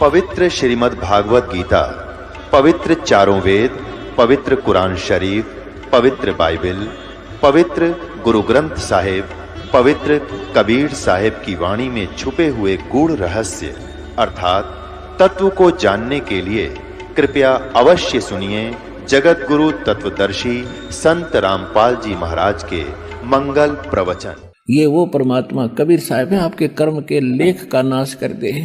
पवित्र श्रीमद् भागवत गीता, पवित्र चारों वेद, पवित्र कुरान शरीफ, पवित्र बाइबल, पवित्र गुरु ग्रंथ साहिब, पवित्र कबीर साहिब की वाणी में छुपे हुए गूढ़ रहस्य अर्थात तत्व को जानने के लिए कृपया अवश्य सुनिए जगत गुरु तत्वदर्शी संत रामपाल जी महाराज के मंगल प्रवचन। ये वो परमात्मा कबीर साहिब है, आपके कर्म के लेख का नाश कर दे।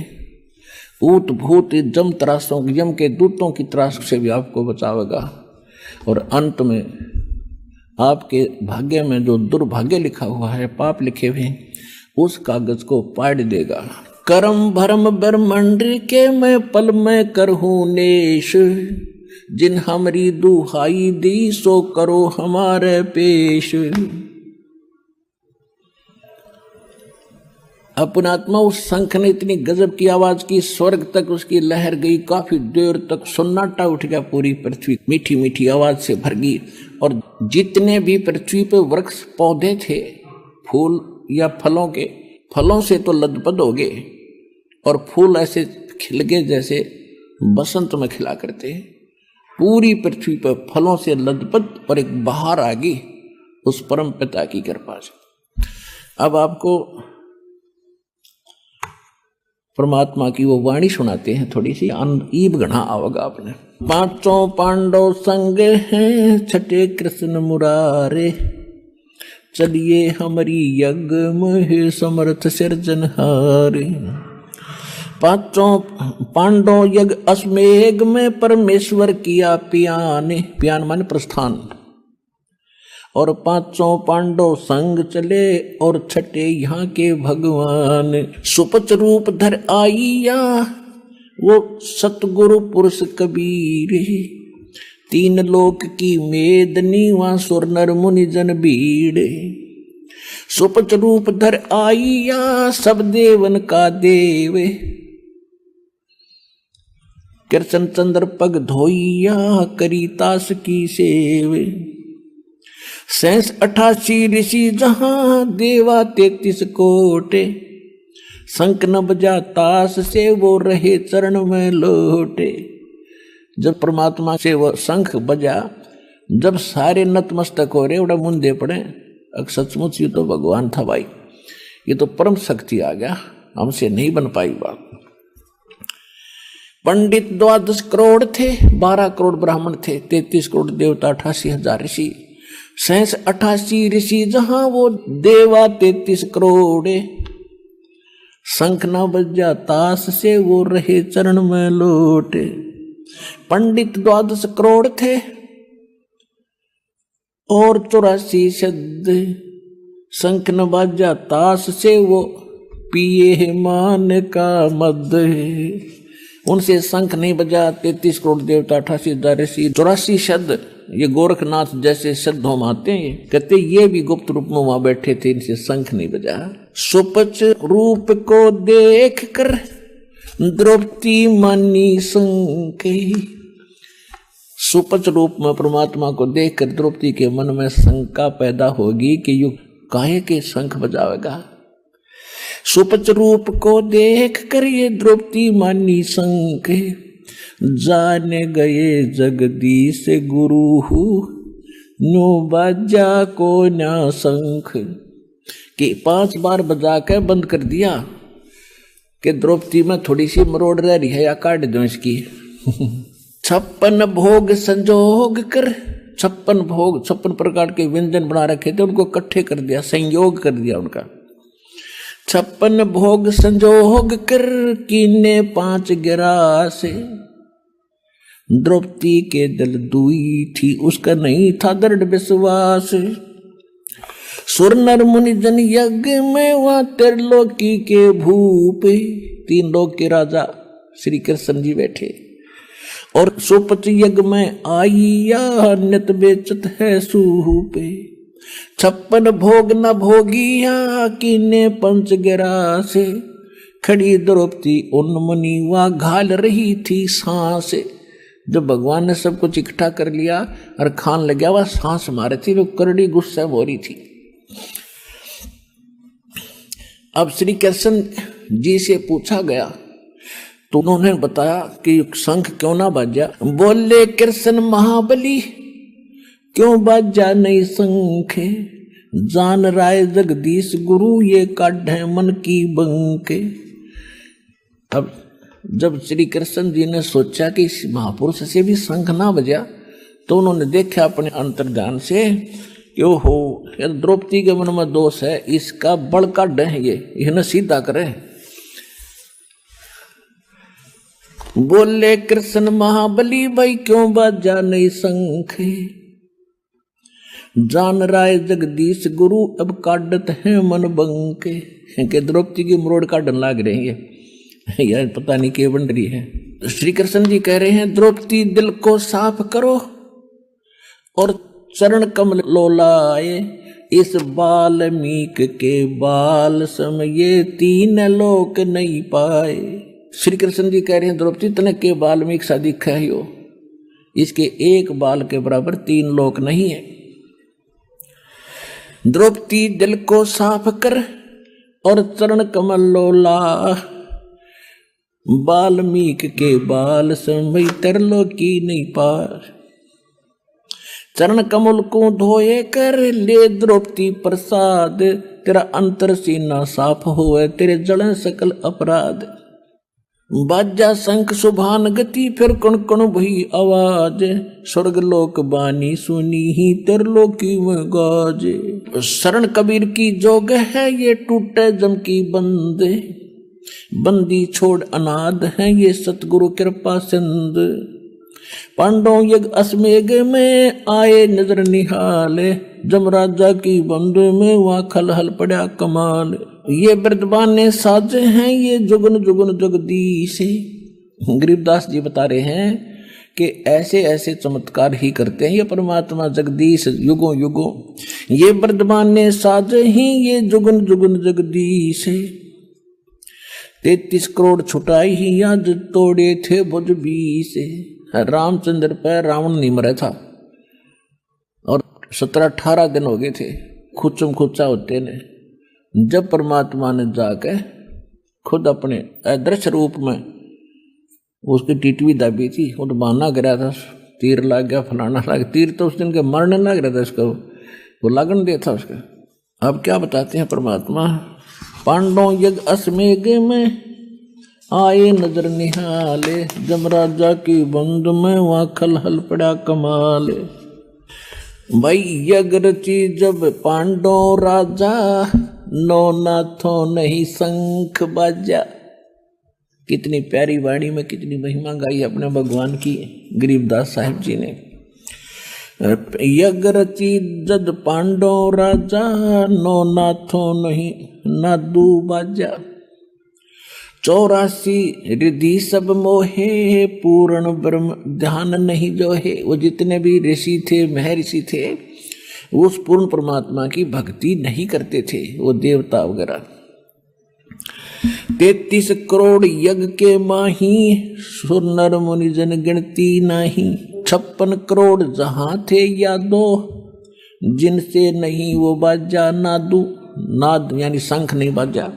ऊत भूत जम त्रासों यम के दूतों की त्रास से भी आपको बचावेगा और अंत में आपके भाग्य में जो दुर्भाग्य लिखा हुआ है, पाप लिखे हुए, उस कागज को पाड़ देगा। करम भरम ब्रह्मंड के मैं पल में करहूं नेश, जिन हमारी दुहाई दी सो करो हमारे पेश। अपनात्मा उस शंख ने इतनी गजब की आवाज की, स्वर्ग तक उसकी लहर गई, काफी देर तक सन्नाटा उठ गया, पूरी पृथ्वी मीठी मीठी आवाज से भर गई। और जितने भी पृथ्वी पे वृक्ष पौधे थे, फूल या फलों के, फलों से तो लदपद हो गए और फूल ऐसे खिल गए जैसे बसंत में खिला करते हैं। पूरी पृथ्वी पर फलों से लदपद और एक बहार आ गई उस परम पिता की कृपा से। अब आपको परमात्मा की वो वाणी सुनाते हैं, थोड़ी सी ईब गढ़ा आओगा आपने। पांचों पांडव संग हैं, छठे कृष्ण मुरारे, चलिए हमारी यज्ञ में समर्थ सिरजनहारे। पांचों पांडव यज्ञ अश्वमेघ में परमेश्वर किया पियाने, पियान माने प्रस्थान। और पांचों पांडव संग चले और छठे यहाँ के भगवान। सुपच रूप धर आइया वो सतगुरु पुरुष कबीर, तीन लोक की मेदनी वहाँ सुर नर मुनि जन भीड़। सुपच रूप धर आइया सब देवन का देव, कृष्ण चंद्र पग धोइया करी तास की सेव। 88 ऋषि जहां देवा 33 कोटे, शंख न बजा तास से वो रहे चरण में लोटे। जब परमात्मा से वो शंख बजा, जब सारे नतमस्तक हो रहे, उड़ा मुंदे पड़े, अब सचमुच ये तो भगवान था भाई, ये तो परम शक्ति आ गया, हमसे नहीं बन पाई बात। पंडित 12 करोड़ थे, 12 करोड़ ब्राह्मण थे, 33 करोड़ देवता, 88,000 ऋषि। 88 ऋषि जहां वो देवा 33 करोड़, शंख न बजा तास से वो रहे चरण में लोटे। पंडित 12 करोड़ थे और 84 शब्द, शंख न बजा तास से वो पिए मान का मद। उनसे शंख नहीं बजा 33 करोड़ देवता, 88,000 ऋषि, 84 शब्द। ये गोरखनाथ जैसे शब्द हम आते हैं, कहते ये भी गुप्त रूप में वहां बैठे थे, इनसे शंख नहीं बजा। सुपच रूप को देख कर द्रौपदी मानी शंख, सुपच रूप में परमात्मा को देख कर द्रौपदी के मन में शंका पैदा होगी कि यू काहे के शंख बजावेगा। सुपच रूप को देख कर ये द्रौपदी मानी शंख, जाने गए जगदीश गुरु नो बाजा को ना शंख। कि 5 बार बजा के बंद कर दिया कि द्रौपदी में थोड़ी सी मरोड़ रह रही है, या काट दो इसकी। 56 भोग संजोग कर, 56 भोग 56 प्रकार के व्यंजन बना रखे थे, उनको इकट्ठे कर दिया, संयोग कर दिया उनका। 56 भोग संजोग कर कीने 5 गिरास, द्रौपदी के दिल दुई थी उसका नहीं था दृढ़ विश्वास। सुर नर मुनि जन यज्ञ में वहां त्रिलोकी के भूप, 3 लोक के राजा श्री कृष्ण जी बैठे। और सुपच यज्ञ में आइया नित बेचत है सूप, 56 भोग न भोगिया कीने 5 गिरास। खड़ी द्रौपदी उन मुनि वहां घाल रही थी सांस। जब भगवान ने सब कुछ इकट्ठा कर लिया और खान लग गया, वह सांस मारे थी, वो करड़ी गुस्सा हो रही थी। अब श्री कृष्ण जी से पूछा गया तो उन्होंने बताया कि शंख क्यों ना बाजा। बोले कृष्ण महाबली क्यों बाजा नहीं शंख, जान राय जगदीश गुरु ये काढ़े मन की बंके। अब जब श्री कृष्ण जी ने सोचा कि इस महापुरुष से भी शंख ना बजा, तो उन्होंने देखा अपने अंतर्ज्ञान से कि ओहो यदि द्रौपदी के मन में दोष है, इसका बड़ काढ़ है, ये न सीधा करे। बोले कृष्ण महाबली भाई क्यों बाजा नहीं शंख, जान राय जगदीश गुरु अब काढ़त है मन बंके। के द्रौपदी की मरोड़ काढ़न लाग रही है, यार पता नहीं क्या बन रही है। श्री कृष्ण जी कह रहे हैं द्रौपदी दिल को साफ करो और चरण कमल लोलाए, इस बाल्मीक के बाल सम ये तीन लोक नहीं पाए। श्री कृष्ण जी कह रहे हैं द्रौपदी तने के बाल्मीक सा दिखा है हो, इसके एक बाल के बराबर तीन लोक नहीं है। द्रौपदी दिल को साफ कर और चरण कमल लोला, बाल्मीक के बाल समय तरलोकी नहीं पार। चरण कमल को धोए कर ले द्रौपदी प्रसाद, तेरा अंतर सीना साफ होए तेरे जलन सकल अपराध। बाजा शंख सुभान गति फिर कण कण भई आवाज, स्वर्ग लोक बानी सुनी ही तरलोकी में गाजे। शरण कबीर की जोग है ये टूटे जम की बंदे, बंदी छोड़ अनाद है ये सतगुरु कृपा सिंध। पांडव यज्ञ अश्वमेघ में आए नजर निहाले, जमराजा की बंद में वहाँ खलहल पड़ा कमाल। ये वृद्धबाने साजे हैं ये जुगन जुगन जगदीश। गरीबदास जी बता रहे हैं कि ऐसे ऐसे चमत्कार ही करते हैं ये परमात्मा जगदीश युगों युगों। ये वृद्धबाने साजे ही ये जुगन जुगन जगदीश। 33 करोड़ छुटाई ही आज तोड़े थे भुज 20। रामचंद्र पर रावण नहीं मरा था और 17-18 दिन हो गए थे खुचम खुचा होते ने। जब परमात्मा ने जाके खुद अपने अदृश्य रूप में उसकी टिटवी दाबी थी, वो तो बहाना गिरा था, तीर लग गया फलाना लग गया। तीर तो उस दिन के मरने लग रहा था उसको, वो लगन दे था उसका। अब क्या बताते हैं परमात्मा, पांडव यज्ञ अश्वमेघ में आए नजर निहाले, जमराजा की बंद में वहाँ खलहल पड़ा कमाल। भाई यज्ञ रची जब पांडव राजा, नो नाथों नहीं शंख बाजा। कितनी प्यारी वाणी में कितनी महिमा गाई अपने भगवान की गरीबदास साहिब जी ने। यज्ञ रची जद पांडव राजा, नो नाथों नहीं नादू बाजा। 84 रिद्धि सब मोहे, पूर्ण ब्रह्म ध्यान नहीं जो है। वो जितने भी ऋषि थे महर्षि थे वो उस पूर्ण परमात्मा की भक्ति नहीं करते थे, वो देवता वगैरह। 33 करोड़ यज्ञ के माही, सुर नर मुनि जन गिनती नाही। 56 करोड़ जहां थे यादो, जिनसे नहीं वो बाजा नादू। नाद यानी शंख नहीं बाजा।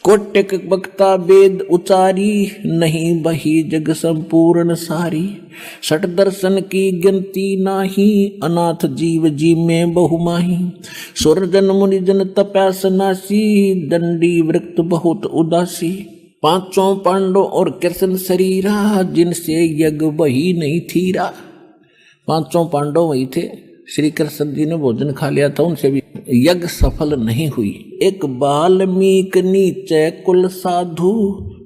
कोटक बक्ता वेद उचारी, नहीं बही जग संपूर्ण सारी। 60 दर्शन की गिनती नाही, अनाथ जीव जी में बहुमाही। सुर जन मुनि जन तपस्नासी, दंडी वृक्त बहुत उदासी। 5 पांडव और कृष्ण शरीरा, जिनसे यज्ञ वही नहीं थीरा। 5 पांडव वही थे, श्री कृष्ण जी ने भोजन खा लिया था, उनसे भी यज्ञ सफल नहीं हुई। एक बाल्मीक नीचे कुल साधु,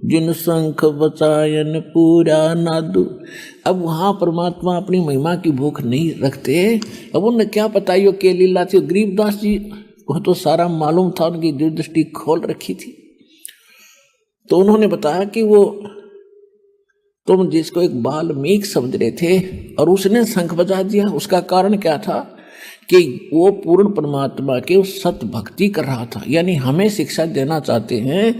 जिन शंख बचायन पूरा नादू। अब वहां परमात्मा अपनी महिमा की भूख नहीं रखते। अब उन्हें क्या पता यो के लीला थी। गरीबदास जी को तो सारा मालूम था, उनकी दृष्टि खोल रखी थी। तो उन्होंने बताया कि वो तुम जिसको एक बाल्मीक समझ रहे थे और उसने शंख बजा दिया, उसका कारण क्या था कि वो पूर्ण परमात्मा के उस सत भक्ति कर रहा था। यानी हमें शिक्षा देना चाहते हैं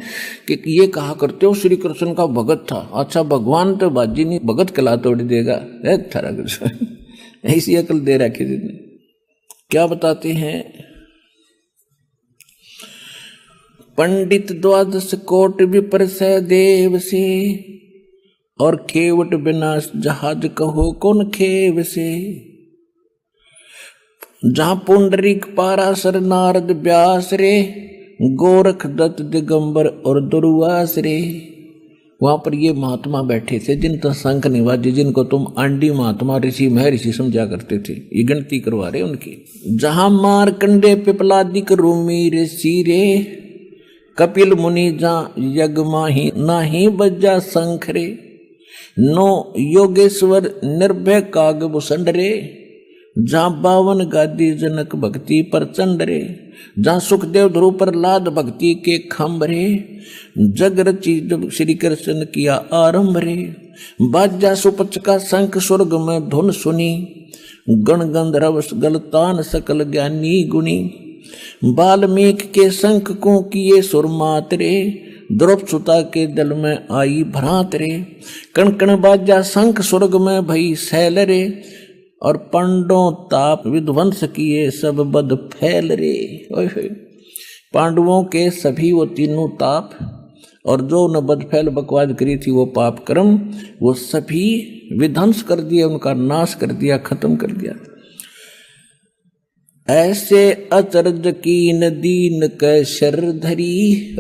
कि ये कहा करते हो श्री कृष्ण का भगत था। अच्छा भगवान तो बाजी नहीं भगत कला तोड़ देगा, ऐसी अकल दे रखी जिसने। क्या बताते हैं पंडित द्वादश कोट विपर सहदेव से, और केवट विनाश जहाज कहो कौन खेव से। जहां पुंडरीक पाराशर नारद व्यास रे, गोरख दत्त दिगंबर और दुर्वास रे। वहां पर ये महात्मा बैठे थे जिनका शंख निवाजी, जिनको तुम आंडी महात्मा ऋषि महर्षि समझा करते थे, ये गिनती करवा रहे उनकी। जहां मारकंडे पिपलादिक रूमी ऋषि रे, कपिल मुनि जहां यज्ञ माही नाही बज्जा शंख रे। नो योगेश्वर निर्भय काग भूषण रे, जहां 52 गादी जनक भक्ति प्रचंड रे। जहां सुखदेव ध्रुव प्रहलाद भक्ति के खम्भ रे, जग रची जब श्री कृष्ण किया आरंभ रे। बाजा सुपच का शंख स्वर्ग में धुन सुनी, गण गंधर्व गलतान सकल ज्ञानी गुणी। वाल्मीकि के शंख को किए सुर मात रे, द्रौपदी सुता के दल में आई भ्रांत रे। कण कण बाजा शंख स्वर्ग में भई सैल रे, और पांडवों ताप विध्वंस किए सब बद फैल रे। पांडवों के सभी वो तीनों ताप, और जो न बद फैल बकवाद करी थी वो पाप कर्म, वो सभी विध्वंस कर दिया, उनका नाश कर दिया, खत्म कर दिया। ऐसे अचरज कीन दीन कै शर धरी,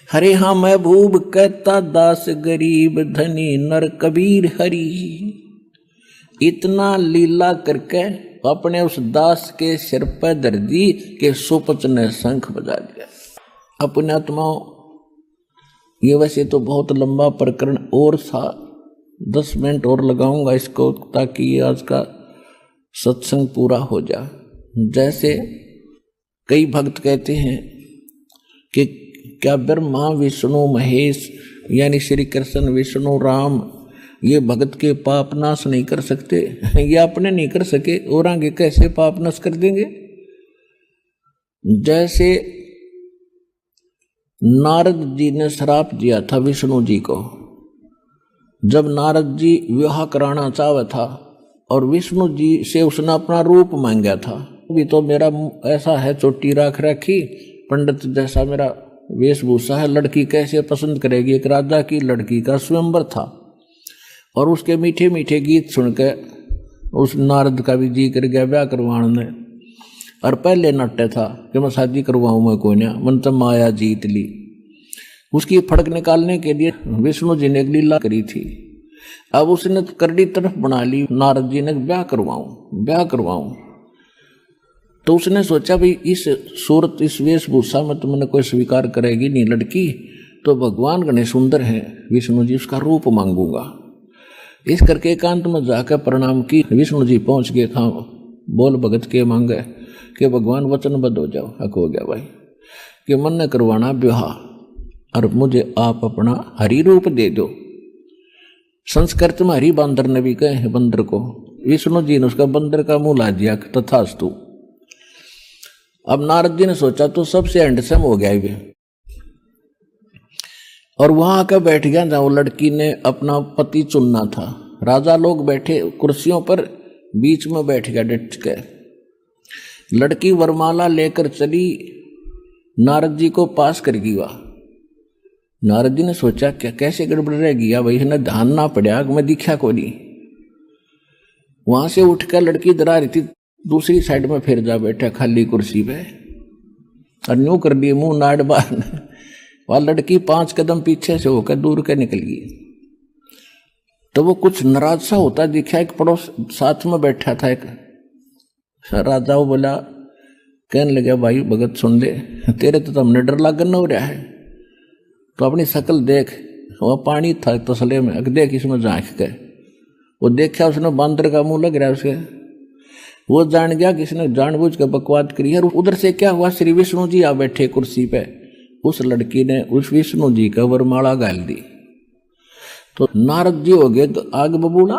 हरे हाँ महबूब कहता दास गरीब धनी नर कबीर हरी। इतना लीला करके अपने उस दास के सिर पर धर दी कि सुपच ने शंख बजा दिया। अपने आत्माओं, ये वैसे तो बहुत लंबा प्रकरण और था, 10 मिनट और लगाऊंगा इसको ताकि ये आज का सत्संग पूरा हो जाए। जैसे कई भक्त कहते हैं कि क्या ब्रह्मा विष्णु महेश यानी श्री कृष्ण विष्णु राम ये भगत के पाप नाश नहीं कर सकते? ये अपने नहीं कर सके और आगे कैसे पाप नाश कर देंगे? जैसे नारद जी ने श्राप दिया था विष्णु जी को, जब नारद जी विवाह कराना चाहता था और विष्णु जी से उसने अपना रूप मांगा था। अभी तो मेरा ऐसा है, चोटी राख रखी, पंडित जैसा मेरा वेशभूषा है, लड़की कैसे पसंद करेगी? एक राजा की लड़की का स्वयंवर था और उसके मीठे मीठे गीत सुनकर उस नारद का भी जी कर गया ब्याह करवाने। और पहले नट्टे था कि मैं शादी करवाऊँ, मैं कोई ना, मन तो माया जीत ली। उसकी फड़क निकालने के लिए विष्णु जी ने एक लीला करी थी। अब उसने करड़ी तरफ बना ली, नारद जी ने ब्याह करवाऊँ। तो उसने सोचा भाई इस सूरत इस वेशभूषा में तो मैंने कोई स्वीकार करेगी नहीं लड़की, तो भगवान गणेश सुंदर हैं विष्णु जी, उसका रूप मांगूंगा। इस करके एकांत में जाकर प्रणाम की। विष्णु जी पहुंच गए था, बोल भगत के मांगे कि भगवान वचनबद्ध हो जाओ। हक हो गया भाई कि मन ने करवाना ब्याह और मुझे आप अपना हरि रूप दे दो। संस्कृत में हरि बंदर ने भी कहे बंदर को, विष्णु जी ने उसका बंदर का मुंह ला दिया, तथास्तु। अब नारद जी ने सोचा तो सबसे हैंडसम हो गया ये, और वहां आकर बैठ गया जहां वो लड़की ने अपना पति चुनना था। राजा लोग बैठे कुर्सियों पर, बीच में बैठ गया डट के। लड़की वरमाला लेकर चली, नारद जी को पास कर गया। नारद जी ने सोचा क्या कैसे गड़बड़ रह गया भाई, इन्हें ध्यान ना पड़ा, मैं दिखा को नहीं। वहां से उठकर लड़की डरा रही थी, दूसरी साइड में फिर जा बैठा खाली कुर्सी पे और न्यू कर दिए मुंह नाड़ बार। वह लड़की 5 कदम पीछे से होकर दूर के निकल गई। तो वो कुछ नाराज सा होता दिखा। एक पड़ोस साथ में बैठा था, एक राजा, वो बोला, कहने लगा भाई भगत सुन ले, तेरे तो हमने डर लागन हो रहा है, तो अपनी शक्ल देख। वह पानी था तसले में, देख इसमें झांक के। वो देखा, उसने बांदर का मुंह लग रहा है उसके। वो जान गया कि इसने जानबूझ के बकवाद करी है। उधर से क्या हुआ, श्री विष्णु जी आ बैठे कुर्सी पे। उस लड़की ने उस विष्णु जी का वरमाला गाल दी। तो नारद जी हो गए तो आग बबूला,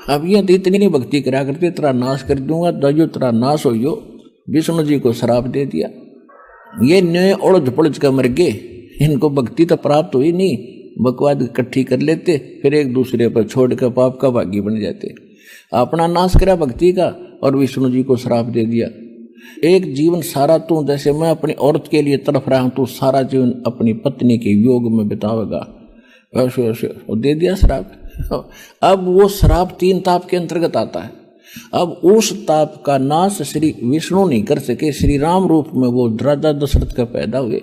अब ये तो इतनी नहीं भक्ति करा करते, तेरा नाश कर दूंगा, दयो तेरा नाश हो। विष्णु जी को श्राप दे दिया। ये नए उड़द पुड़ज का मर गए, इनको भक्ति तो प्राप्त हुई नहीं, बकवाद इकट्ठी कर लेते, फिर एक दूसरे पर छोड़ कर पाप का भागी बन जाते। अपना नाश करा भक्ति का और विष्णु जी को श्राप दे दिया। एक जीवन सारा तू, जैसे मैं अपनी औरत के लिए तड़प रहा हूं, तू सारा जीवन अपनी पत्नी के योग में बितावेगा, वैसे वैसे वो दे दिया श्राप। अब वो श्राप 3 ताप के अंतर्गत आता है। अब उस ताप का नाश श्री विष्णु नहीं कर सके, श्री राम रूप में वो राजा दशरथ का पैदा हुए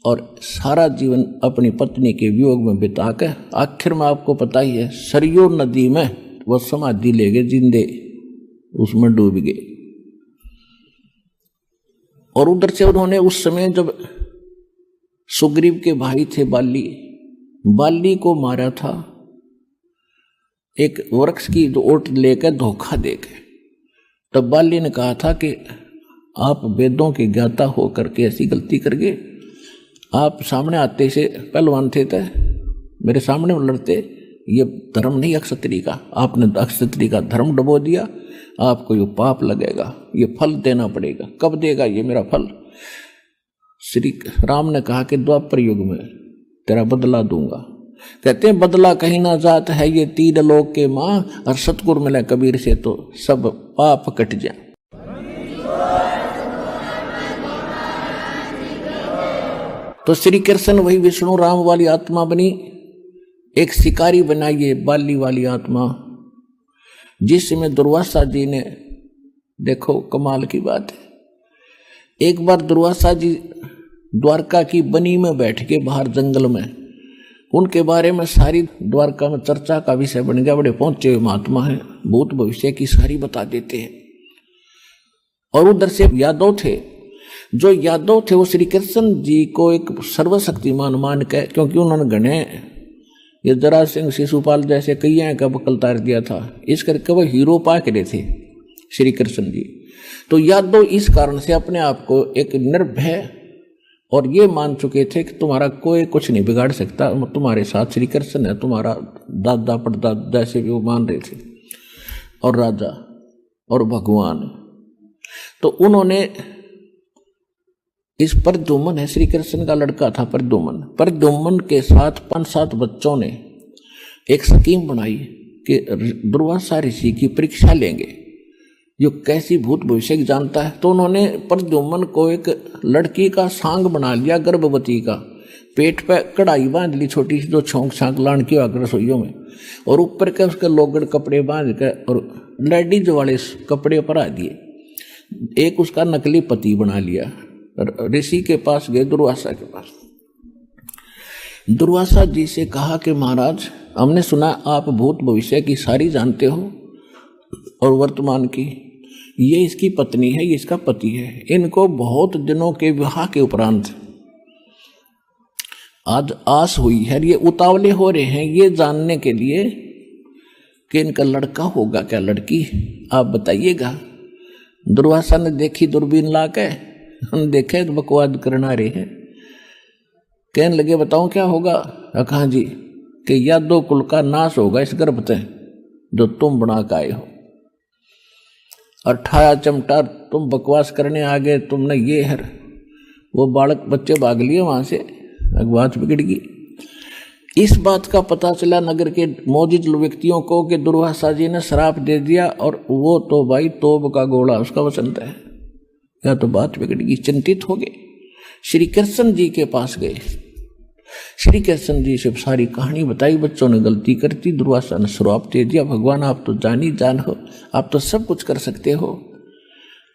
और सारा जीवन अपनी पत्नी के वियोग में बिता के आखिर में आपको पता ही है सरयू नदी में वो समाधि ले गए, जिंदे उसमें डूब गए। और उधर से उन्होंने उस समय जब सुग्रीव के भाई थे बाली को मारा था, एक वृक्ष की ओट लेकर धोखा देके। तब बाली ने कहा था कि आप वेदों के ज्ञाता होकर के ऐसी गलती कर गए, आप सामने आते से पहलवान थे, मेरे सामने लड़ते, ये धर्म नहीं अक्षत्री का, आपने अक्षत्री का धर्म डुबो दिया, आपको ये पाप लगेगा, ये फल देना पड़ेगा। कब देगा ये मेरा फल? श्री राम ने कहा कि द्वापर युग में तेरा बदला दूंगा। कहते हैं बदला कहीं ना जात है ये 3 लोक के माँ, और सतगुरु मिले कबीर से तो सब पाप कट जाए। तो श्री कृष्ण वही विष्णु राम वाली आत्मा बनी, एक शिकारी बनाइए बाली वाली आत्मा, जिसमें दुर्वासा जी ने, देखो कमाल की बात है, एक बार दुर्वासा जी द्वारका की बनी में बैठ के बाहर जंगल में, उनके बारे में सारी द्वारका में चर्चा का विषय बन गया। बड़े पहुंचे हुए महात्मा हैं, भूत भविष्य की सारी बता देते हैं। और उधर से यादव थे, जो यादव थे वो श्री कृष्ण जी को एक सर्वशक्तिमान मान के, क्योंकि उन्होंने गणे ये जरा सिंह शिशुपाल जैसे कई का बकल तार दिया था, इस करके वो हीरो पा के थे श्री कृष्ण जी। तो यादव इस कारण से अपने आप को एक निर्भय और ये मान चुके थे कि तुम्हारा कोई कुछ नहीं बिगाड़ सकता, तुम्हारे साथ श्री कृष्ण है, तुम्हारा दादा परदादा जैसे भी वो मान रहे थे, और राजा और भगवान। तो उन्होंने इस प्रद्युम्न है, श्री कृष्ण का लड़का था प्रद्युम्न के साथ 5-7 बच्चों ने एक स्कीम बनाई कि दुर्वासा ऋषि की परीक्षा लेंगे, जो कैसी भूत भविष्य जानता है। तो उन्होंने प्रद्युम्न को एक लड़की का सांग बना लिया, गर्भवती का, पेट पे कढ़ाई बांध ली छोटी सी, जो छोंक छांक लान की आकर रसोइयों में, और ऊपर के उसके लोगड़ कपड़े बांध के और लेडीज वाले कपड़े परा दिए। एक उसका नकली पति बना लिया, ऋषि के पास गए, दुर्वासा के पास। दुर्वासा जी से कहा कि महाराज, हमने सुना आप भूत भविष्य की सारी जानते हो और वर्तमान की, ये इसकी पत्नी है, ये इसका पति है, इनको बहुत दिनों के विवाह के उपरांत आज आस हुई है, ये उतावले हो रहे हैं ये जानने के लिए कि इनका लड़का होगा क्या लड़की, आप बताइएगा। दुर्वासा ने देखी दूरबीन ला के, हम देखे तो बकवाद करना रहे हैं, कहने लगे बताओ क्या होगा? कहा जी कि यादव कुल का नाश होगा इस गर्भ से जो तुम बना के आए हो, और ठाया चमटा तुम बकवास करने आ गए, तुमने ये है वो बालक बच्चे भाग लिए वहां से, बात बिगड़ गई। इस बात का पता चला नगर के मौजूद व्यक्तियों को कि दुर्वासा जी ने श्राप दे दिया, और वो तो भाई तोब का गोला उसका वसंत है, या तो बात बिगड़ गई। चिंतित हो गए, श्री कृष्ण जी के पास गए, श्री कृष्ण जी से सारी कहानी बताई। बच्चों ने गलती कर दी, दुर्वासा ने श्राप दे दिया, भगवान आप तो जानी जान हो, आप तो सब कुछ कर सकते हो,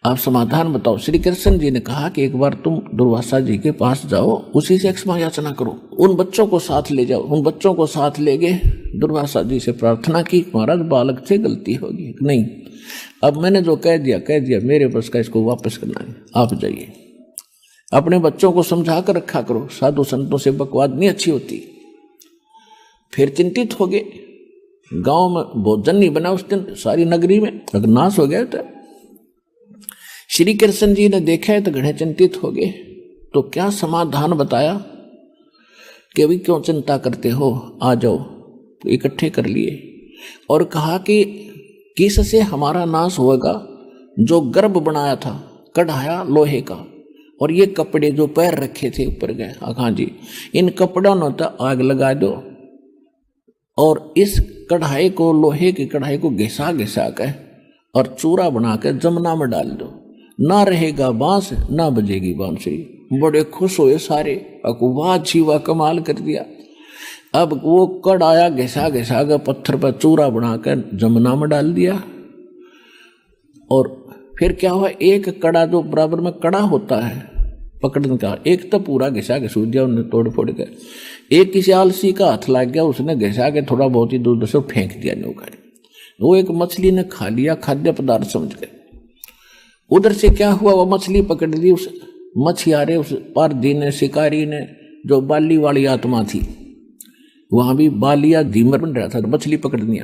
आप समाधान बताओ। श्री कृष्ण जी ने कहा कि एक बार तुम दुर्वासा जी के पास जाओ, उसी से क्षमा याचना करो, उन बच्चों को साथ ले जाओ। उन बच्चों को साथ ले गए, दुर्वासा जी से प्रार्थना की, महाराज बालक से गलती होगी, नहीं अब मैंने जो कह दिया, मेरे बस का इसको वापस करना है, आप जाइए। अपने बच्चों को समझा कर रखा करो, साधु संतों से बकवाद नहीं अच्छी होती। फिर चिंतित हो गए, गांव में भोजन नहीं बना उस दिन, सारी नगरी में नाश हो गया था। श्री कृष्ण जी ने देखा है तो घने चिंतित हो गए, तो क्या समाधान बताया कि अभी क्यों चिंता करते हो, आ जाओ, इकट्ठे कर लिए और कहा कि किससे हमारा नाश होगा? जो गर्भ बनाया था कढ़ाया लोहे का, और ये कपड़े जो पैर रखे थे ऊपर गए, हाँ जी, इन कपड़ों ने तो आग लगा दो, और इस कढ़ाई को, लोहे की कढ़ाई को घिसा घिसा कर और चूरा बना कर जमुना में डाल दो, ना रहेगा बांस ना बजेगी बांसुरी। बड़े खुश हुए सारे, वाह जी वाह, कमाल कर दिया। अब वो कड़ आया, घिसा घिसा कर पत्थर पर चूरा बनाकर जमुना में डाल दिया। और फिर क्या हुआ, एक कड़ा जो बराबर में कड़ा होता है पकड़ने का, एक तो पूरा घिसा घिसू दिया उन्हें तोड़ फोड़ कर। एक किसी आलसी का हाथ लग गया, उसने घिसा के थोड़ा बहुत ही दूर से फेंक दिया नौका। वो एक मछली ने खा लिया, खाद्य पदार्थ समझ के। उधर से क्या हुआ, वो मछली पकड़ ली उस मछियारे, उस पारधी ने, शिकारी ने, जो बाली वाली आत्मा थी। वहां भी बालिया धीमर बन रहा था, मछली पकड़नी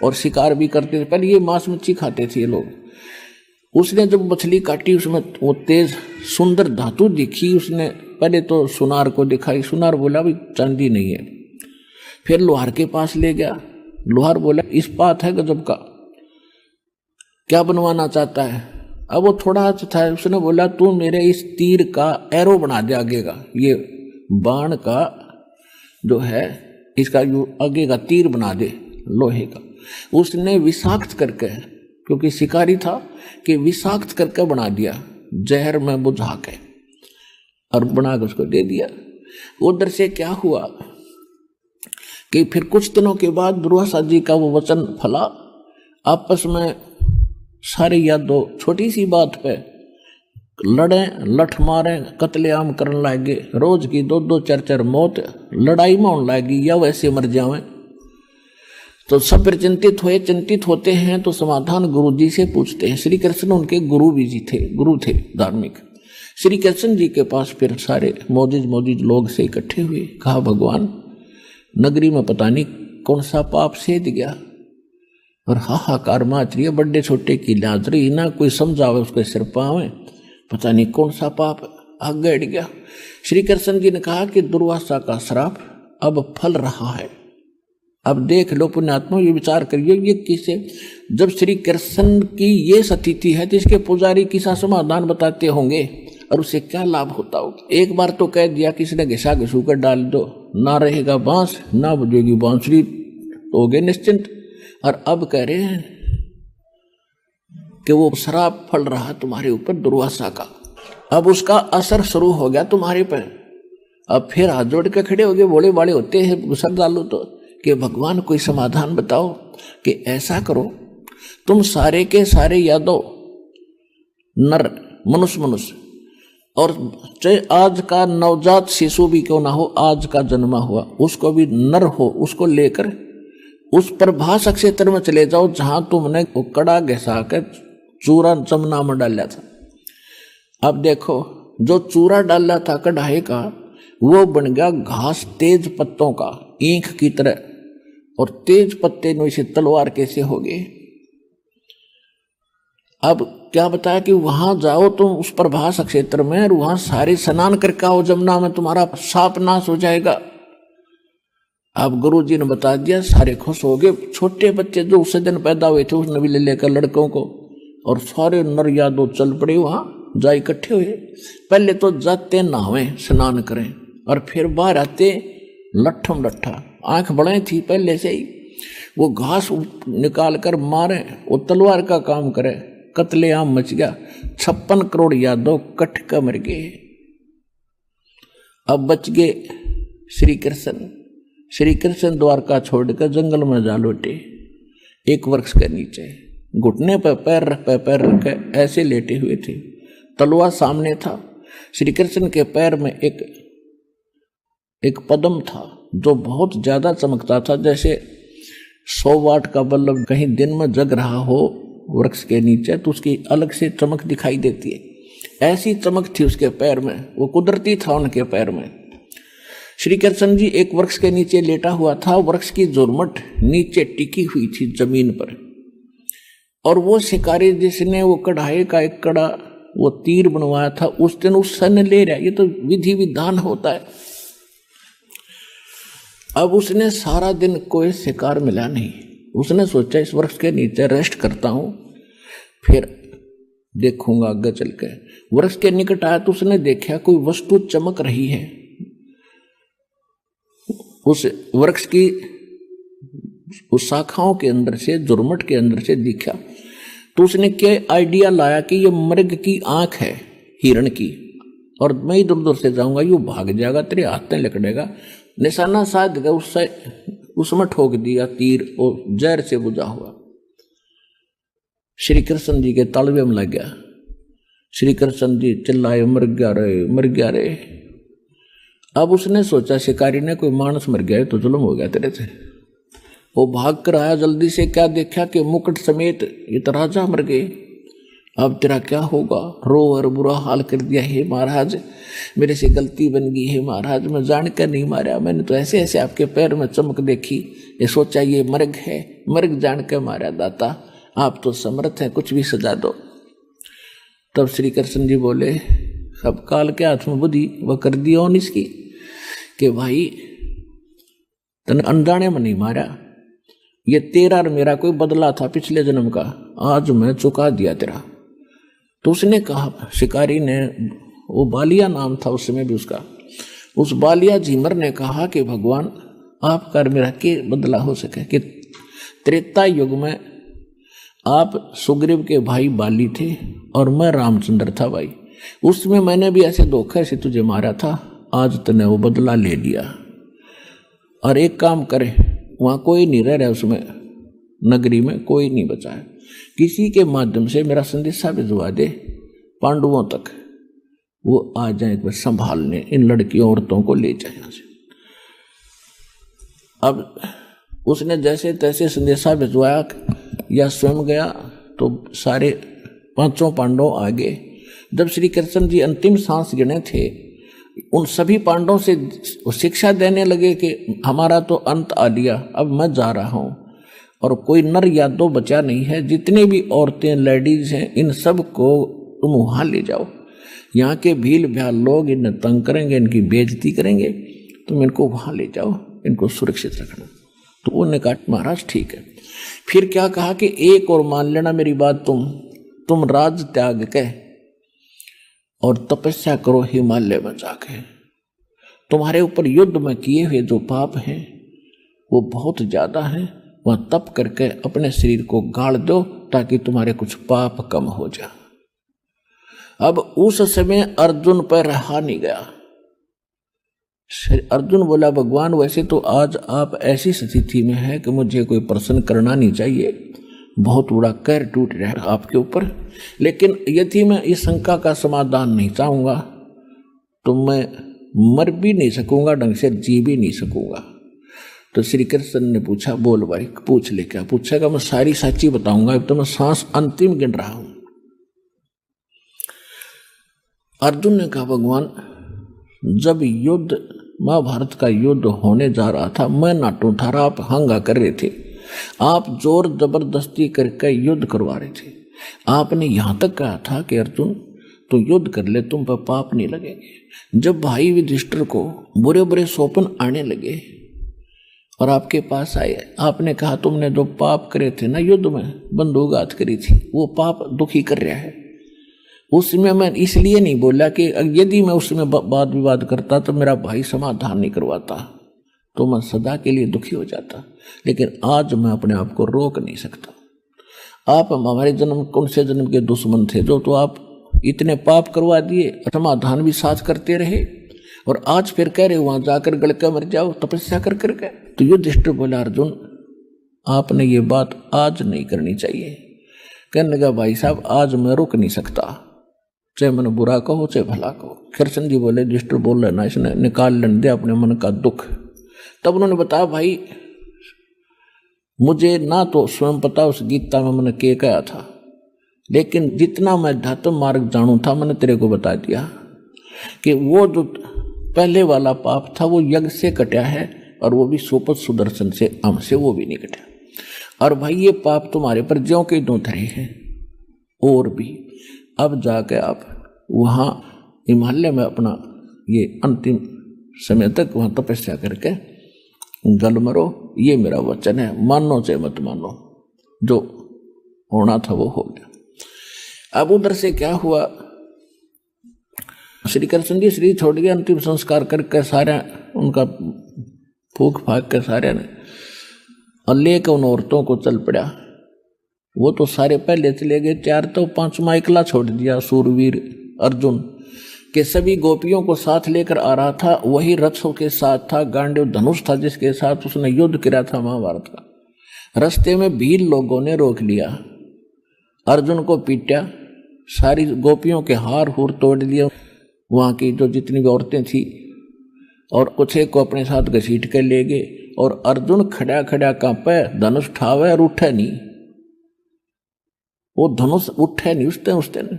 और शिकार भी करते थे। पहले ये मांस मच्छी खाते थे ये लोग। उसने जब मछली काटी, उसमें वो तेज सुंदर धातु दिखी। उसने पहले तो सुनार को दिखाई, सुनार बोला भाई चांदी नहीं है। फिर लोहार के पास ले गया, लोहार बोला इस्पात है गजब का, क्या बनवाना चाहता है। अब वो थोड़ा था, उसने बोला तू मेरे इस तीर का एरो बना दे आगे का, ये बाण का जो है इसका आगे का तीर बना दे लोहे का। उसने विषाक्त करके, क्योंकि शिकारी था, कि विषाक्त करके बना दिया, जहर में बुझा के और बना के उसको दे दिया। उधर से क्या हुआ कि फिर कुछ दिनों के बाद दुर्वासा जी का वो वचन फला। आपस में सारे यादव छोटी सी बात पे लड़े, लठ मारे, कत्लेआम करने लगे। रोज की 2-2 4-4 मौत लड़ाई में होने लगी, या वैसे मर जावे। तो सब फिर चिंतित हुए। चिंतित होते हैं तो समाधान गुरु जी से पूछते हैं। श्री कृष्ण उनके गुरु भी जी थे, गुरु थे धार्मिक। श्री कृष्ण जी के पास फिर सारे मोजिज लोग से इकट्ठे हुए। कहा भगवान, नगरी में पता नहीं कौन सा पाप सेध गया और हाहाकार माच रही है, बड़े छोटे की लाज रही ना, कोई समझावे उसके सिर पावे, पता नहीं कौन सा पाप आगे अड़ गया। श्री कृष्ण जी ने कहा कि दुर्वासा का श्राप अब फल रहा है। अब देख लो पुण्यात्मा, ये विचार करिए, ये किसे, जब श्री कृष्ण की ये स्थिति है तो इसके पुजारी किसा समाधान बताते होंगे और उसे क्या लाभ होता होगा। एक बार तो कह दिया किसी ने घिसा घिसू कर डाल दो, ना रहेगा बांस ना बजेगी बांसुरी, हो गए निश्चिंत। और अब कह रहे हैं कि वो श्राप फल रहा तुम्हारे ऊपर दुर्वासा का, अब उसका असर शुरू हो गया तुम्हारे पर। अब फिर हाथ जोड़ के खड़े हो गए, बोले वाले होते हैं गुस्सा डालो तो, कि भगवान कोई समाधान बताओ, कि ऐसा करो तुम सारे के सारे यादव नर मनुष्य और चाहे आज का नवजात शिशु भी क्यों ना हो, आज का जन्मा हुआ उसको भी नर हो, उसको लेकर उस प्रभास क्षेत्र में चले जाओ जहां तुमने कड़ा घिसा कर चूरा जमुना में डाला था। अब देखो जो चूरा डाला था कढ़ाई का, वो बन गया घास तेज पत्तों का, ईंख की तरह। और तेज पत्ते में से तलवार कैसे हो गए। अब क्या बताया कि वहां जाओ तुम उस प्रभास क्षेत्र में, और वहां सारे स्नान करके आओ जमुना में, तुम्हारा साप नाश हो जाएगा। अब गुरु जी ने बता दिया, सारे खुश हो गए। छोटे बच्चे जो उस दिन पैदा हुए थे उसने भी ले लेकर लड़कों को, और सारे नर यादव चल पड़े वहां, जा इकट्ठे हुए। पहले तो जाते नहावे स्नान करें, और फिर बाहर आते लट्ठम लट्ठा, आंख बड़े थी पहले से ही, वो घास निकाल कर मारे, वो तलवार का काम करे, कत्लेआम मच गया। 56 करोड़ यादव कट कर मर गए। अब बच गए श्री कृष्ण। श्री कृष्ण द्वारका छोड़कर जंगल में जा लौटे, एक वृक्ष के नीचे घुटने पर पैर रख ऐसे लेटे हुए थे, तलवार सामने था। श्री कृष्ण के पैर में एक पद्म था जो बहुत ज्यादा चमकता था, जैसे 100 वाट का बल्ब कहीं दिन में जग रहा हो वृक्ष के नीचे तो उसकी अलग से चमक दिखाई देती है। ऐसी चमक थी उसके पैर में, वो कुदरती था उनके पैर में। श्री कृष्ण जी एक वृक्ष के नीचे लेटा हुआ था, वृक्ष की जुर्मट नीचे टिकी हुई थी जमीन पर, और वो शिकारी जिसने वो कढ़ाई का एक कड़ा वो तीर बनवाया था, उस दिन उस सन ले रहा। ये तो विधि विधान होता है। अब उसने सारा दिन कोई शिकार मिला नहीं। उसने सोचा इस वृक्ष के नीचे रेस्ट करता हूं, फिर देखूंगा आगे चल के। वृक्ष के निकट आया तो उसने देखा कोई वस्तु चमक रही है। उस वृक्ष की उस शाखाओं के अंदर से, जुर्मट के अंदर से दिखा तो उसने क्या आइडिया लाया कि ये मृग की आंख है हिरण की, और मैं इधर उधर से जाऊंगा, यू भाग जाएगा, तेरे हाथ में लकड़ेगा, निशाना साध गया, उससे उसमें ठोक दिया तीर और जहर से बुझा हुआ। श्री कृष्ण जी के तालवे में लग गया। श्री कृष्ण जी चिल्लाए, मर गया रे, मर गया रे। अब उसने सोचा शिकारी ने कोई मानस मर गया है तो जुल्म हो गया तेरे से। वो भाग कर आया जल्दी से, क्या देखा कि मुकुट समेत ये तो राजा मर गए। अब तेरा क्या होगा? रो और बुरा हाल कर दिया, हे महाराज मेरे से गलती बन गई है महाराज, मैं जानकर नहीं मारा, मैंने तो ऐसे ऐसे आपके पैर में चमक देखी, ये सोचा ये मर्ग है, मर्ग जान कर मारा दाता, आप तो समर्थ हैं, कुछ भी सजा दो। तब श्री कृष्ण जी बोले, अब काल के हाथ में बुद्धि वह कर दी और इसकी कि भाई तने अनजाने में नहीं मारा, ये तेरा और मेरा कोई बदला था पिछले जन्म का, आज मैं चुका दिया तेरा। तो उसने कहा, शिकारी ने, वो बालिया नाम था उस समय भी उसका, उस बालिया झीमर ने कहा कि भगवान आपका और मेरा के बदला हो सके कि त्रेता युग में आप सुग्रीव के भाई बाली थे और मैं रामचंद्र था भाई, उसमें मैंने भी ऐसे धोखे से तुझे मारा था, आज तूने वो बदला ले लिया। और एक काम करे, वहाँ कोई नहीं रह रहा, उसमें नगरी में कोई नहीं बचा है, किसी के माध्यम से मेरा संदेशा भिजवा दे पांडवों तक, वो आ जाए एक बार संभालने, इन लड़कियों औरतों को ले जाए यहाँ से। अब उसने जैसे तैसे संदेशा भिजवाया या स्वयं गया, तो सारे पांचों पांडव आ गए। जब श्री कृष्ण जी अंतिम सांस गिने थे, उन सभी पांडवों से शिक्षा देने लगे कि हमारा तो अंत आ लिया, अब मैं जा रहा हूं, और कोई नर या दो बचा नहीं है, जितने भी औरतें लेडीज हैं इन सब को तुम वहां ले जाओ, यहाँ के भील भ्याल लोग इन्हें तंग करेंगे, इनकी बेइज्जती करेंगे, तुम इनको वहां ले जाओ, इनको सुरक्षित रखना। तो उन्होंने कहा महाराज ठीक है। फिर क्या कहा कि एक और मान लेना मेरी बात, तुम राज त्याग के और तपस्या करो हिमालय में जाके, तुम्हारे ऊपर युद्ध में किए हुए जो पाप हैं वो बहुत ज्यादा हैं, वह तप करके अपने शरीर को गाड़ दो ताकि तुम्हारे कुछ पाप कम हो जाए। अब उस समय अर्जुन पर रहा नहीं गया। अर्जुन बोला, भगवान वैसे तो आज आप ऐसी स्थिति में है कि मुझे कोई प्रश्न करना नहीं चाहिए, बहुत बड़ा कहर टूट रहा है आपके ऊपर, लेकिन यदि मैं इस शंका का समाधान नहीं चाहूंगा तो मैं मर भी नहीं सकूंगा, ढंग से जी भी नहीं सकूंगा। तो श्री कृष्ण ने पूछा, बोल भाई पूछ ले, क्या पूछेगा? मैं सारी सच्ची बताऊंगा, अब तो मैं सांस अंतिम गिन रहा हूं। अर्जुन ने कहा, भगवान जब युद्ध महाभारत का युद्ध होने जा रहा था, मैं नाटू था, आप हंगा कर रहे थे, आप जोर जबरदस्ती करके युद्ध करवा रहे थे, आपने यहां तक कहा था कि अर्जुन तू युद्ध कर ले, तुम पर पाप नहीं लगेंगे। जब भाई युधिष्ठिर को बुरे बुरे स्वप्न आने लगे और आपके पास आए, आपने कहा तुमने जो पाप करे थे ना युद्ध में, बंदूकघात करी थी, वो पाप दुखी कर रहा है। उसमें मैं इसलिए नहीं बोला कि यदि मैं उसमें वाद विवाद करता तो मेरा भाई समाधान नहीं करवाता, तो मैं सदा के लिए दुखी हो जाता, लेकिन आज मैं अपने आप को रोक नहीं सकता। आप हमारे जन्म कौन से जन्म के दुश्मन थे जो तो आप इतने पाप करवा दिए, समाधान भी साथ करते रहे, और आज फिर कह रहे वहां जाकर गड़का मर जाओ तपस्या कर करके। तो युधिष्ठिर बोला, अर्जुन आपने ये बात आज नहीं करनी चाहिए। कहने लगा, भाई साहब आज मैं रुक नहीं सकता, चाहे मन बुरा कहो चाहे भला कहो। कृष्ण जी बोले, युधिष्ठिर बोल रहे ना, इसने निकाल लेने दे अपने मन का दुख। तब उन्होंने बताया, भाई मुझे ना तो स्वयं पता उस गीता में मैंने क्या कहा था, लेकिन जितना मैं अध्यात्म मार्ग जानू था मैंने तेरे को बता दिया कि वो जो पहले वाला पाप था वो यज्ञ से कटा है, और वो भी सोपत सुदर्शन से, हमसे वो भी नहीं कटा। और भाई ये पाप तुम्हारे पर ज्यों के दो धरे हैं और भी। अब जाके आप वहाँ हिमालय में अपना ये अंतिम समय तक वहाँ तपस्या करके गल मरो, ये मेरा वचन है, मानो चाहे मत मानो, जो होना था वो हो गया। अब उधर से क्या हुआ, श्री कृष्ण जी शरीर छोड़ गए, अंतिम संस्कार करके सारे उनका फूक फाक के सारे ने, और लेकर उन औरतों को चल पड़ा वो तो सारे पहले चले गए 4, तो 5वां एकला छोड़ दिया। सूरवीर अर्जुन के सभी गोपियों को साथ लेकर आ रहा था, वही रथों के साथ था, गांडीव धनुष था जिसके साथ उसने युद्ध किया था महाभारत का। रास्ते में भील लोगों ने रोक लिया, अर्जुन को पीटा, सारी गोपियों के हार हूर तोड़ दिए, वहां की जो जितनी भी औरतें थी, और कुछ एक को अपने साथ घसीट कर ले गए। और अर्जुन खड़ा खड़ा कांपे, धनुष ठावे और उठे नहीं, वो धनुष उठे नहीं उस दिन।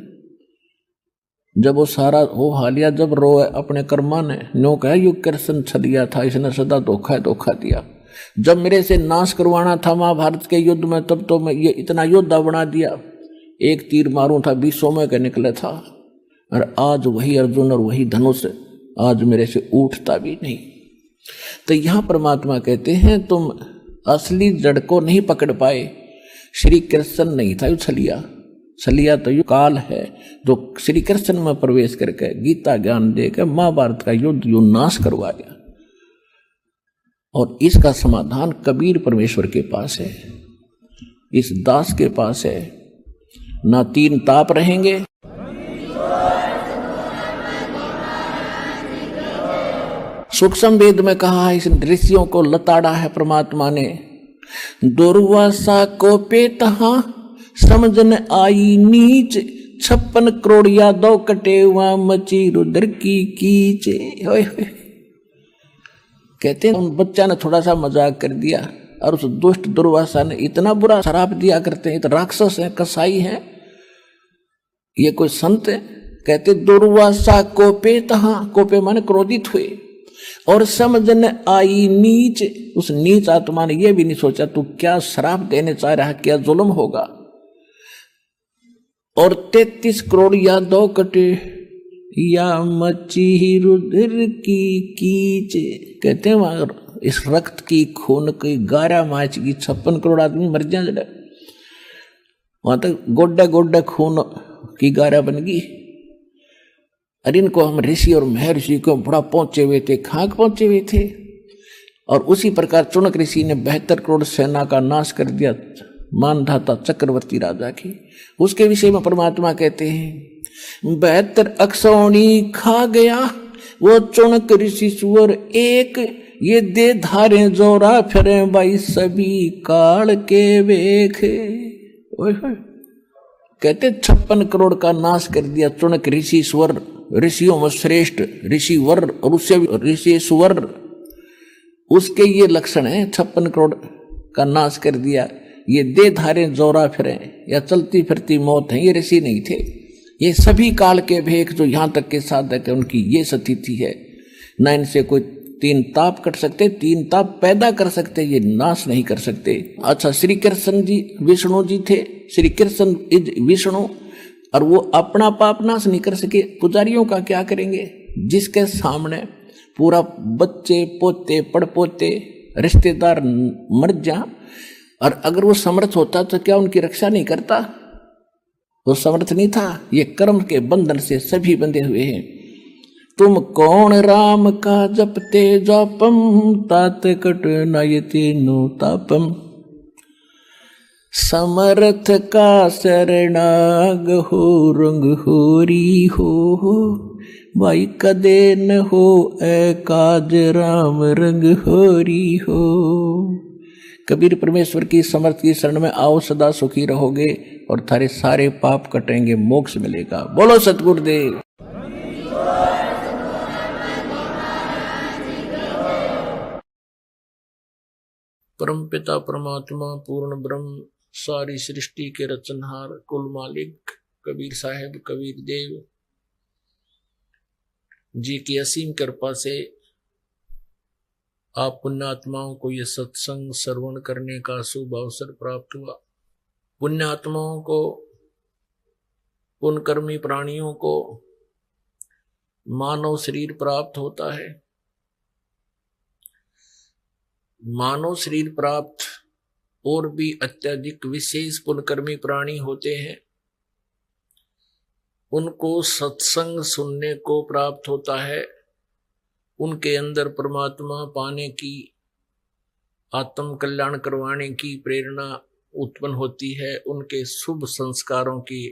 जब वो सारा हो हालिया, जब रोए अपने कर्मा ने, नो कहा युग कृष्ण छलिया था, इसने सदा धोखा दिया। जब मेरे से नाश करवाना था महाभारत के युद्ध में, तब तो मैं ये इतना योद्धा बना दिया, एक तीर मारूं था 20 में के निकले था। और आज वही अर्जुन और वही धनुष आज मेरे से उठता भी नहीं। तो यहां परमात्मा कहते हैं तुम असली जड़ को नहीं पकड़ पाए। श्री कृष्ण नहीं था, छलिया तो ये काल है जो श्री कृष्ण में प्रवेश करके गीता ज्ञान देकर महाभारत का युद्ध यो नाश करवाया। और इसका समाधान कबीर परमेश्वर के पास है, इस दास के पास है। ना 3 ताप रहेंगे, सूक्ष्म वेद में कहा है, इस ऋषियों को लताड़ा है परमात्मा ने। दुर्वासा को पे तहा समझन आई नीच, 56 करोड़ यादव कटे हुआ मची रुद्र की कीचे। कहते हैं उन बच्चा ने थोड़ा सा मजाक कर दिया और उस दुष्ट दुर्वासा ने इतना बुरा शराप दिया करते हैं, तो राक्षस है, कसाई है, ये कोई संत है। कहते दुर्वासा कोपे तहा, कोपे माने क्रोधित हुए, और समझन आई नीच, उस नीच आत्मा ने यह भी नहीं सोचा तू क्या श्राप देने चाह रहा है, क्या जुल्म होगा। और 33 करोड़ यादव कटे या मची रुद्र की कीचे। कहते हैं इस रक्त की खून की गारा माच की 56 करोड़ आदमी मर जाए, वहां तक गोड्डे गोड्डे खून की गारा बन गई। अरे इनको हम ऋषि और महर्षि को बड़ा पहुंचे हुए थे, खाक पहुंचे हुए थे। और उसी प्रकार चुनक ऋषि ने 72 करोड़ सेना का नाश कर दिया, मानधाता चक्रवर्ती राजा की। उसके विषय में परमात्मा कहते हैं 72 अक्षौणी खा गया वो चुनक ऋषि सुअर एक, ये दे धारे जोरा फिरे भाई सभी काल के वेखे। कहते 56 करोड़ का नाश कर दिया चुनक ऋषि स्वर, ऋषियों में श्रेष्ठ ऋषि वर, और उससे ऋषि सुवर, उसके ये लक्षण है। 56 करोड़ का नाश कर दिया, ये दे धारे जोरा फिरे या चलती फिरती मौत है, ये ऋषि नहीं थे, ये सभी काल के भेख जो यहाँ तक के साधक है उनकी ये स्थिति है। ना इनसे कोई 3 ताप कट सकते, 3 ताप पैदा कर सकते, ये नाश नहीं कर सकते। अच्छा, श्री कृष्ण जी विष्णु जी थे, श्री कृष्ण विष्णु, और वो अपना पाप नाश नहीं कर सके, पुजारियों का क्या करेंगे जिसके सामने पूरा बच्चे पोते पड़पोते रिश्तेदार मर जा, और अगर वो समर्थ होता तो क्या उनकी रक्षा नहीं करता? वो समर्थ नहीं था। ये कर्म के बंधन से सभी बंधे हुए हैं। तुम कौन राम का जपते जापम, तात कट नयति नो तापम, समर्थ का शरणाग हो रंग होरी हो, भाई कदे न हो ए काज राम रंग होरी हो। कबीर परमेश्वर की समर्थ की शरण में आओ, सदा सुखी रहोगे और थारे सारे पाप कटेंगे, मोक्ष मिलेगा। बोलो सतगुरुदेव। परम पिता परमात्मा पूर्ण ब्रह्म सारी सृष्टि के रचनहार कुल मालिक कबीर साहेब कबीर देव जी की असीम कृपा से आप पुण्यात्माओं को यह सत्संग श्रवण करने का शुभ अवसर प्राप्त हुआ। पुण्यात्माओं को, पुण्यकर्मी प्राणियों को मानव शरीर प्राप्त होता है। मानव शरीर प्राप्त और भी अत्यधिक विशेष पुण्यकर्मी प्राणी होते हैं, उनको सत्संग सुनने को प्राप्त होता है। उनके अंदर परमात्मा पाने की, आत्म कल्याण करवाने की प्रेरणा उत्पन्न होती है उनके शुभ संस्कारों के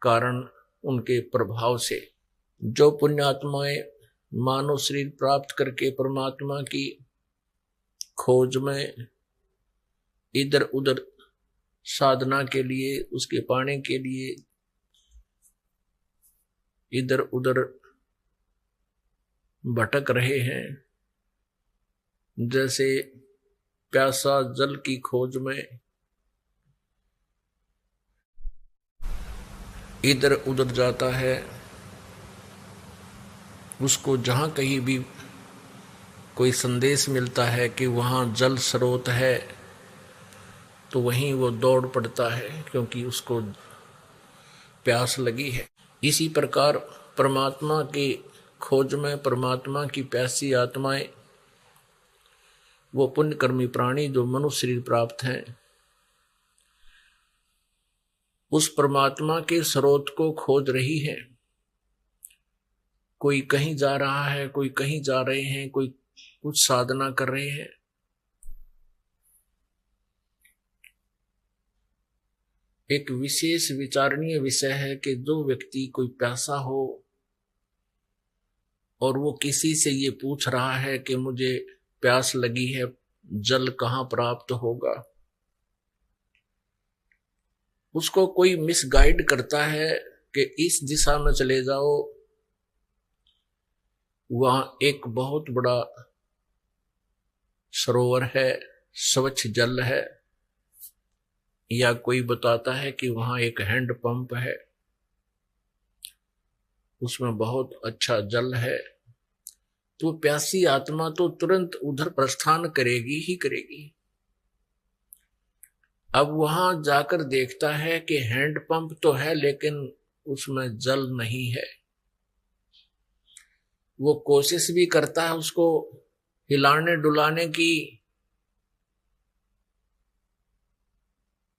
कारण, उनके प्रभाव से। जो पुण्यात्माएं मानव शरीर प्राप्त करके परमात्मा की खोज में इधर उधर साधना के लिए, उसके पाने के लिए इधर उधर भटक रहे हैं, जैसे प्यासा जल की खोज में इधर उधर जाता है, उसको जहां कहीं भी कोई संदेश मिलता है कि वहां जल स्रोत है तो वहीं वो दौड़ पड़ता है, क्योंकि उसको प्यास लगी है। इसी प्रकार परमात्मा की खोज में परमात्मा की प्यासी आत्माएं, वो पुण्यकर्मी प्राणी जो मनुष्य शरीर प्राप्त हैं, उस परमात्मा के स्रोत को खोज रही है। कोई कहीं जा रहा है, कोई कहीं जा रहे हैं, कोई कुछ साधना कर रहे हैं। एक विशेष विचारणीय विषय है कि जो व्यक्ति कोई प्यासा हो और वो किसी से ये पूछ रहा है कि मुझे प्यास लगी है, जल कहाँ प्राप्त होगा, उसको कोई मिसगाइड करता है कि इस दिशा में चले जाओ, वहां एक बहुत बड़ा सरोवर है, स्वच्छ जल है, या कोई बताता है कि वहां एक हैंड पंप है, उसमें बहुत अच्छा जल है। तो प्यासी आत्मा तो तुरंत उधर प्रस्थान करेगी ही करेगी। अब वहां जाकर देखता है कि हैंड पंप तो है लेकिन उसमें जल नहीं है। वो कोशिश भी करता है उसको हिलाने डुलाने की,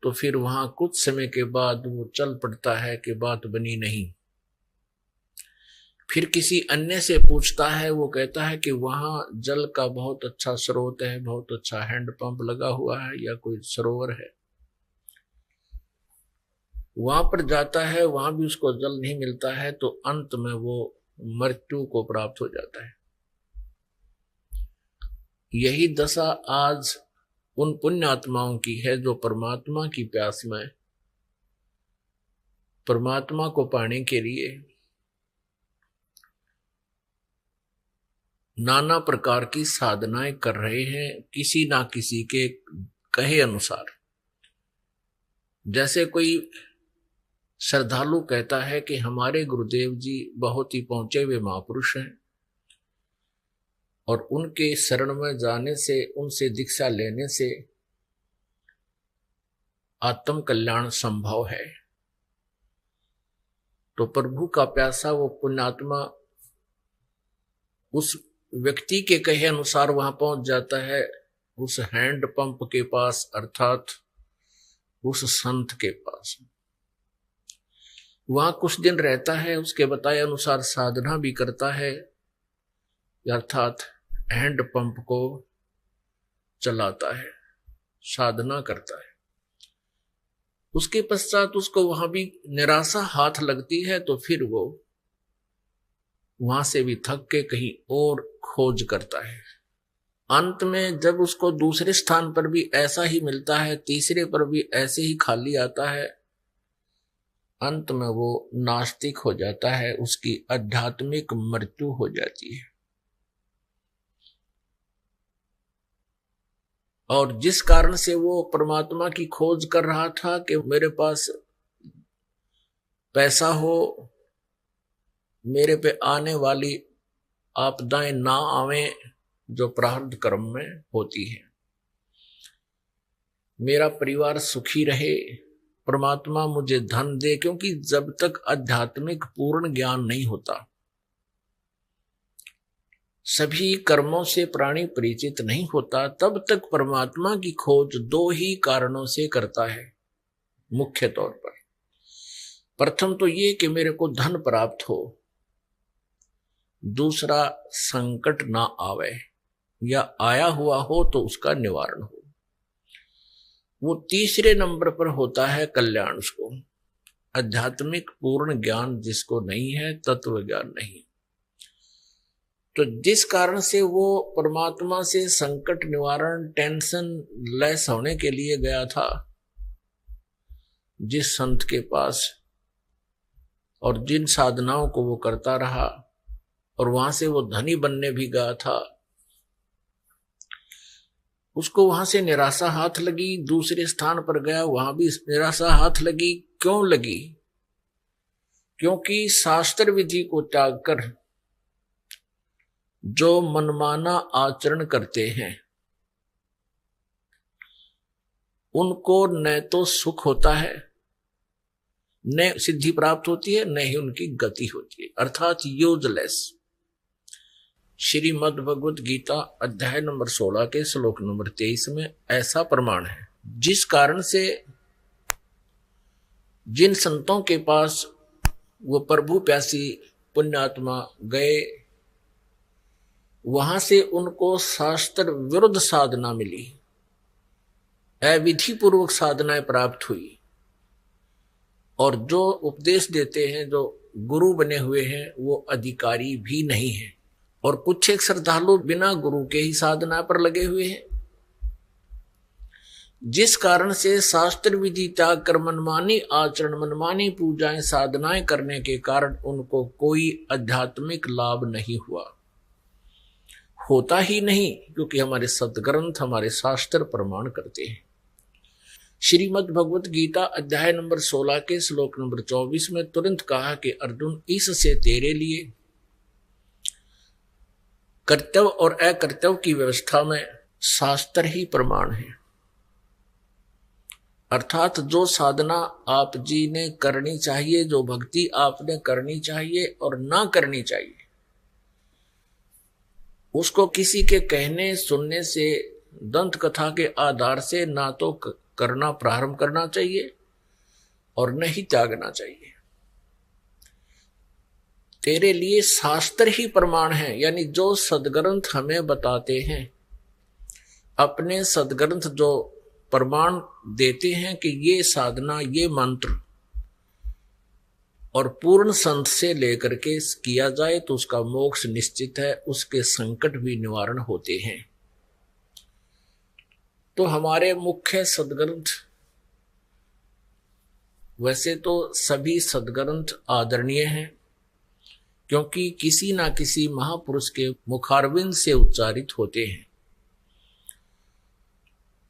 तो फिर वहां कुछ समय के बाद वो चल पड़ता है कि बात बनी नहीं। फिर किसी अन्य से पूछता है, वो कहता है कि वहां जल का बहुत अच्छा स्रोत है, बहुत अच्छा हैंड पंप लगा हुआ है या कोई सरोवर है। वहां पर जाता है, वहां भी उसको जल नहीं मिलता है, तो अंत में वो मृत्यु को प्राप्त हो जाता है। यही दशा आज उन पुण्य आत्माओं की है जो परमात्मा की प्यास में, परमात्मा को पाने के लिए नाना प्रकार की साधनाएं कर रहे हैं, किसी ना किसी के कहे अनुसार। जैसे कोई श्रद्धालु कहता है कि हमारे गुरुदेव जी बहुत ही पहुंचे हुए महापुरुष हैं और उनके शरण में जाने से, उनसे दीक्षा लेने से आत्म कल्याण संभव है। तो प्रभु का प्यासा वो पुण्यात्मा उस व्यक्ति के कहे अनुसार वहां पहुंच जाता है, उस हैंड पंप के पास, अर्थात उस संत के पास। वहां कुछ दिन रहता है, उसके बताए अनुसार साधना भी करता है, अर्थात हैंड पंप को चलाता है, साधना करता है। उसके पश्चात उसको वहां भी निराशा हाथ लगती है, तो फिर वो वहां से भी थक के कहीं और खोज करता है। अंत में जब उसको दूसरे स्थान पर भी ऐसा ही मिलता है, तीसरे पर भी ऐसे ही खाली आता है, अंत में वो नास्तिक हो जाता है, उसकी आध्यात्मिक मृत्यु हो जाती है। और जिस कारण से वो परमात्मा की खोज कर रहा था कि मेरे पास पैसा हो, मेरे पे आने वाली आपदाएं ना आवें जो प्रारब्ध कर्म में होती है, मेरा परिवार सुखी रहे, परमात्मा मुझे धन दे, क्योंकि जब तक आध्यात्मिक पूर्ण ज्ञान नहीं होता, सभी कर्मों से प्राणी परिचित नहीं होता, तब तक परमात्मा की खोज दो ही कारणों से करता है मुख्य तौर पर। प्रथम तो ये कि मेरे को धन प्राप्त हो, दूसरा संकट ना आवे, या आया हुआ हो तो उसका निवारण हो। वो तीसरे नंबर पर होता है कल्याण। उसको आध्यात्मिक पूर्ण ज्ञान जिसको नहीं है, तत्व ज्ञान नहीं, तो जिस कारण से वो परमात्मा से संकट निवारण, टेंशन लेस होने के लिए गया था जिस संत के पास, और जिन साधनाओं को वो करता रहा, और वहां से वो धनी बनने भी गया था, उसको वहां से निराशा हाथ लगी। दूसरे स्थान पर गया, वहां भी निराशा हाथ लगी। क्यों लगी? क्योंकि शास्त्र विधि को त्याग कर जो मनमाना आचरण करते हैं उनको न तो सुख होता है, न सिद्धि प्राप्त होती है, न ही उनकी गति होती है, अर्थात यूजलेस। श्रीमद् भगवत गीता अध्याय नंबर 16 के श्लोक नंबर 23 में ऐसा प्रमाण है। जिस कारण से जिन संतों के पास वो प्रभु प्यासी पुण्यात्मा गए, वहां से उनको शास्त्र विरुद्ध साधना मिली, अविधि पूर्वक साधनाएं प्राप्त हुई, और जो उपदेश देते हैं, जो गुरु बने हुए हैं, वो अधिकारी भी नहीं है, और कुछ एक श्रद्धालु बिना गुरु के ही साधना पर लगे हुए हैं। जिस कारण से शास्त्र विधि त्याग कर मनमानी आचरण, मनमानी पूजाएं, साधनाएं करने के कारण उनको कोई आध्यात्मिक लाभ नहीं हुआ, होता ही नहीं, क्योंकि हमारे सदग्रंथ, हमारे शास्त्र प्रमाण करते हैं। श्रीमद् भगवत गीता अध्याय नंबर 16 के श्लोक नंबर 24 में तुरंत कहा कि अर्जुन, इससे तेरे लिए कर्तव्य और अकर्तव्य की व्यवस्था में शास्त्र ही प्रमाण है। अर्थात जो साधना आप जी ने करनी चाहिए, जो भक्ति आपने करनी चाहिए और ना करनी चाहिए, उसको किसी के कहने सुनने से, दंत कथा के आधार से ना तो करना प्रारंभ करना चाहिए और न ही त्यागना चाहिए। तेरे लिए शास्त्र ही प्रमाण है, यानी जो सदग्रंथ हमें बताते हैं, अपने सदग्रंथ जो प्रमाण देते हैं कि ये साधना, ये मंत्र और पूर्ण संत से लेकर के किया जाए तो उसका मोक्ष निश्चित है, उसके संकट भी निवारण होते हैं। तो हमारे मुख्य सदग्रंथ, वैसे तो सभी सदग्रंथ आदरणीय हैं, क्योंकि किसी ना किसी महापुरुष के मुखारविंद से उच्चारित होते हैं,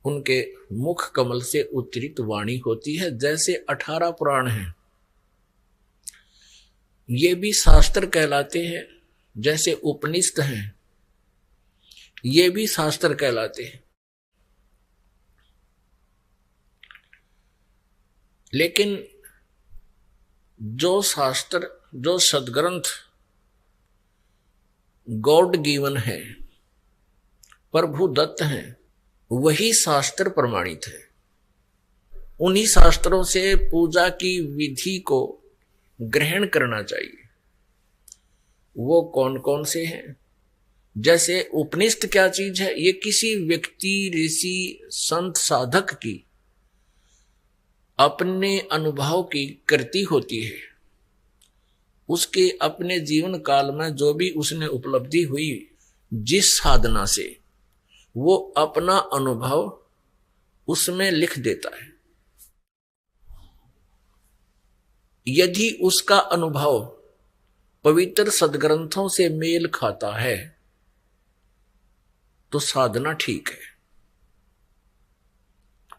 उनके मुख कमल से उच्चरित वाणी होती है। जैसे 18 पुराण हैं, ये भी शास्त्र कहलाते हैं। जैसे उपनिषद हैं, ये भी शास्त्र कहलाते हैं। लेकिन जो शास्त्र, जो सदग्रंथ गॉड गिवन है, प्रभु दत्त हैं, वही शास्त्र प्रमाणित है। उन्हीं शास्त्रों से पूजा की विधि को ग्रहण करना चाहिए। वो कौन कौन से हैं? जैसे उपनिषद क्या चीज है? ये किसी व्यक्ति, ऋषि, संत, साधक की अपने अनुभव की कृति होती है। उसके अपने जीवन काल में जो भी उसने उपलब्धि हुई, जिस साधना से, वो अपना अनुभव उसमें लिख देता है। यदि उसका अनुभव पवित्र सदग्रंथों से मेल खाता है तो साधना ठीक है,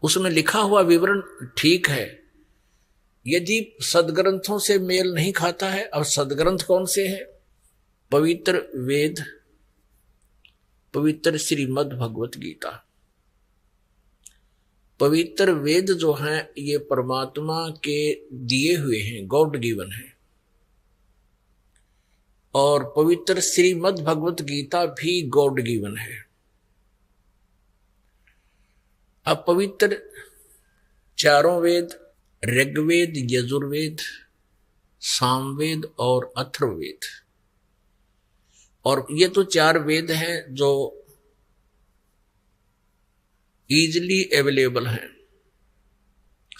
उसमें लिखा हुआ विवरण ठीक है। यदि सदग्रंथों से मेल नहीं खाता है, अब सदग्रंथ कौन से हैं? पवित्र वेद, पवित्र श्रीमद् भगवत गीता। पवित्र वेद जो हैं, ये परमात्मा के दिए हुए हैं, गॉड गिवन है, और पवित्र श्रीमद् भगवत गीता भी गॉड गिवन है। अब पवित्र चारों वेद, ऋग्वेद, यजुर्वेद, सामवेद और अथर्ववेद, और ये तो 4 वेद हैं जो इजीली अवेलेबल हैं,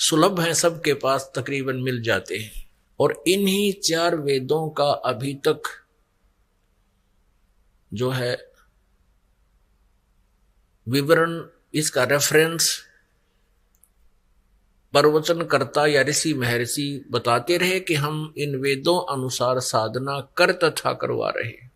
सुलभ हैं, सबके पास तकरीबन मिल जाते हैं। और इन्हीं 4 वेदों का अभी तक जो है विवरण, इसका रेफरेंस प्रवचनकर्ता या ऋषि महर्षि बताते रहे कि हम इन वेदों अनुसार साधना कर तथा करवा रहे हैं।